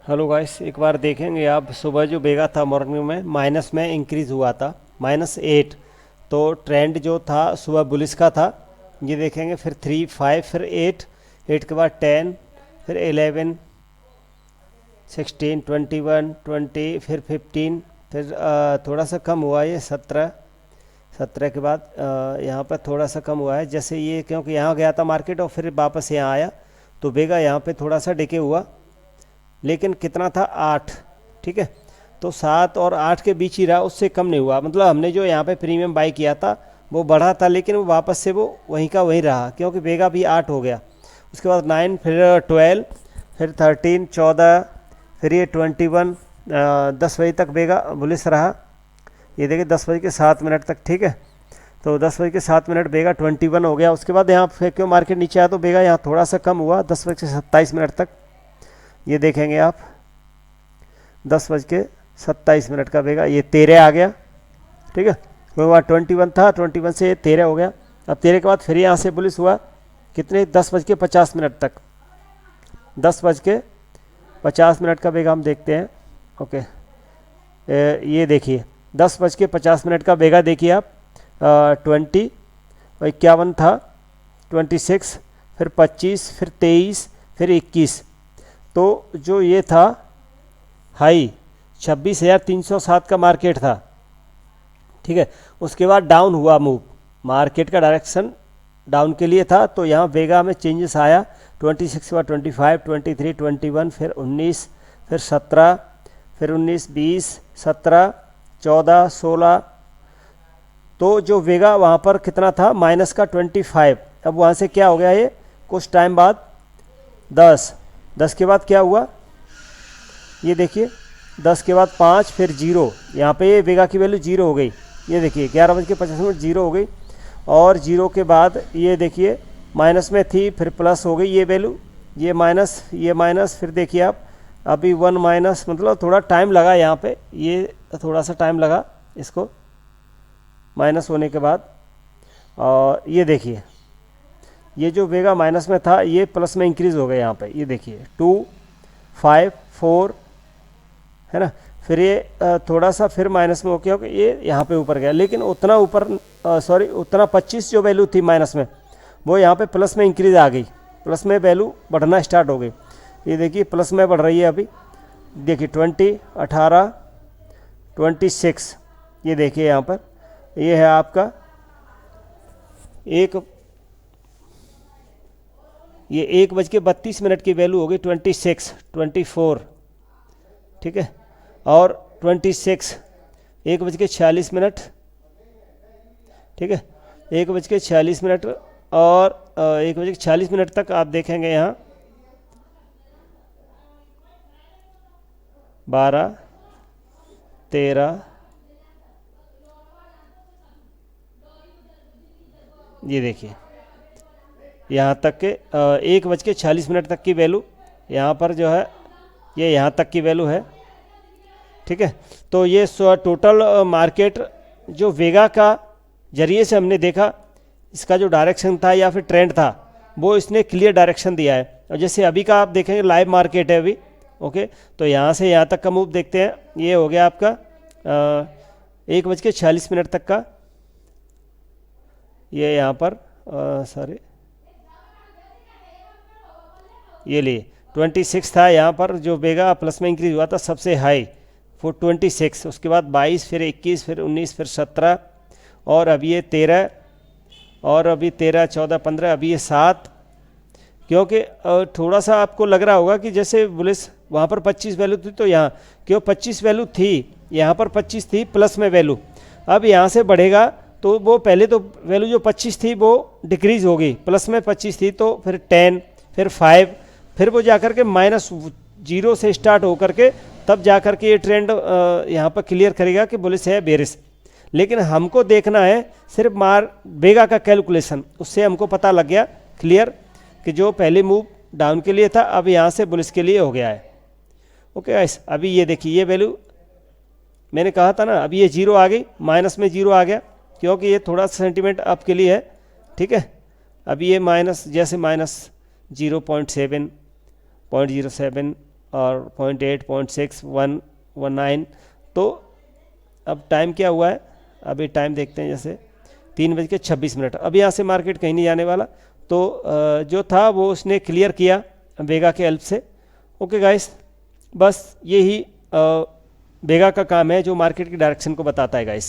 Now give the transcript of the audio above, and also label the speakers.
Speaker 1: Hello guys, एक बार देखेंगे आप। सुबह जो बेगा था मॉर्निंग में माइनस में इंक्रीज़ हुआ था, -8। तो ट्रेंड जो था सुबह बुलिस का था। ये देखेंगे, फिर 3, 5, फिर 8, 8 के बाद 10, फिर 11, 16, 21, 20, फिर 15, फिर थोड़ा सा कम हुआ ये 17। 17 के बाद यहाँ पर थोड़ा सा कम हुआ है, जैसे ये क्योंकि यहाँ गया था मार्केट और फिर वापस यहाँ आया, तो बेगा यहाँ पे थोड़ा सा डिके हुआ। लेकिन कितना था, 8। ठीक है, तो 7 और 8 के बीच ही रहा, उससे कम नहीं हुआ। मतलब हमने जो यहाँ पे प्रीमियम बाई किया था वो बढ़ा था, लेकिन वो वापस से वो वहीं का वहीं रहा, क्योंकि बेगा भी 8 हो गया। उसके बाद 9, फिर 12, फिर 13, 14, फिर ये 21। 10 बजे तक बेगा बुलिस रहा। ये देखिए 10 बज के 7 मिनट तक। ठीक है, तो 10 बज के 7 मिनट बेगा 21 हो गया। उसके बाद यहाँ फिर क्यों मार्केट नीचे आया, तो बेगा यहाँ थोड़ा सा कम हुआ 10 बज के 27 मिनट तक। ये देखेंगे आप 10 बज के 27 मिनट का बेगा ये 13 आ गया। ठीक है, वो वहाँ 21 था, 21 से ये 13 हो गया। अब 13 के बाद फिर यहाँ से बुलिस हुआ कितने, 10 बज के 50 मिनट तक। 10 बज के 50 मिनट का बेगा हम देखते हैं। ओके, ये देखिए 10 बज के 50 मिनट का बेगा देखिए आप। 20 और 51 था, 26, फिर 25, फिर 23, फिर 21। तो जो ये था हाई 26,307 का मार्केट था। ठीक है, उसके बाद डाउन हुआ मूव, मार्केट का डायरेक्शन डाउन के लिए था। तो यहाँ वेगा में चेंजेस आया, 26 के बाद 25, 23, 21, फिर 19, फिर 17, फिर 19, 20, 17, 14, 16। तो जो वेगा वहाँ पर कितना था, माइनस का 25। अब वहाँ से क्या हो गया, ये कुछ टाइम बाद 10 के बाद क्या हुआ, ये देखिए 10 के बाद 5, फिर 0। यहाँ पे ये वेगा की वैल्यू 0 हो गई। ये देखिए 11 बज के 50 मिनट 0 हो गई। और 0 के बाद ये देखिए माइनस में थी, फिर प्लस हो गई ये वैल्यू, ये माइनस, फिर देखिए आप अभी 1 माइनस, मतलब थोड़ा टाइम लगा यहाँ पे, ये थोड़ा सा टाइम लगा इसको माइनस होने के बाद। और ये देखिए ये जो वेगा माइनस में था ये प्लस में इंक्रीज हो गया यहाँ पे। ये देखिए 2, 5, 4 है ना। फिर ये थोड़ा सा फिर माइनस में हो गया, ये यहाँ पे ऊपर गया, लेकिन उतना ऊपर उतना 25 जो वैल्यू थी माइनस में, वो यहाँ पे प्लस में इंक्रीज आ गई, प्लस में वैल्यू बढ़ना स्टार्ट हो गई। ये देखिए प्लस में बढ़ रही है अभी। देखिए 20, 18, 26। ये देखिए यहाँ पर ये है आपका ये 1 बज के 32 मिनट की वैल्यू होगी 26, 24। ठीक है, और 26, 1 बज के 46 मिनट। ठीक है, 1 बज के 46 मिनट और 1 बज के 46 मिनट तक आप देखेंगे यहाँ 12, 13। ये देखिए यहाँ तक के 1 बज के 46 मिनट तक की वैल्यू यहाँ पर जो है, ये यहाँ तक की वैल्यू है। ठीक है, तो ये टोटल मार्केट जो वेगा का जरिए से हमने देखा, इसका जो डायरेक्शन था या फिर ट्रेंड था, वो इसने क्लियर डायरेक्शन दिया है। और जैसे अभी का आप देखेंगे लाइव मार्केट है अभी। ओके, तो यहाँ से यहाँ तक का मूव देखते हैं। ये हो गया आपका 1 बज के 46 मिनट तक का। ये यहाँ पर सॉरी, ये लिए 26 था यहाँ पर, जो वेगा प्लस में इंक्रीज हुआ था सबसे हाई फॉर 26। उसके बाद 22, फिर 21, फिर 19, फिर 17, और अभी ये 13, और अभी 13, 14, 15, अभी ये 7। क्योंकि थोड़ा सा आपको लग रहा होगा कि जैसे बुलिस वहाँ पर 25 वैल्यू थी, तो यहाँ क्यों 25 वैल्यू थी, यहाँ पर 25 थी प्लस में वैल्यू। अब यहाँ से बढ़ेगा तो वो पहले तो वैल्यू जो 25 थी वो डिक्रीज हो गई, प्लस में 25 थी, तो फिर 10, फिर 5, फिर वो जाकर के -0 से स्टार्ट होकर के तब जाकर के ये ट्रेंड यहाँ पर क्लियर करेगा कि बुलिस है बेरिस। लेकिन हमको देखना है सिर्फ बेगा का कैलकुलेशन, उससे हमको पता लग गया क्लियर कि जो पहले मूव डाउन के लिए था अब यहाँ से बुलिस के लिए हो गया है। ओके गाइस, अभी ये देखिए ये वैल्यू मैंने कहा था ना, अभी ये 0 आ गई, माइनस में 0 आ गया, क्योंकि ये थोड़ा सा सेंटीमेंट अप के लिए है। ठीक है, अभी ये माइनस जैसे -0.7, 0.07 और 0.8, 0.6, 119। तो अब टाइम क्या हुआ है, अभी टाइम देखते हैं, जैसे 3:26। अभी यहाँ से मार्केट कहीं नहीं जाने वाला, तो जो था वो उसने क्लियर किया वेगा के हेल्प से। ओके गाइस, बस यही वेगा का काम है जो मार्केट की डायरेक्शन को बताता है गाइस।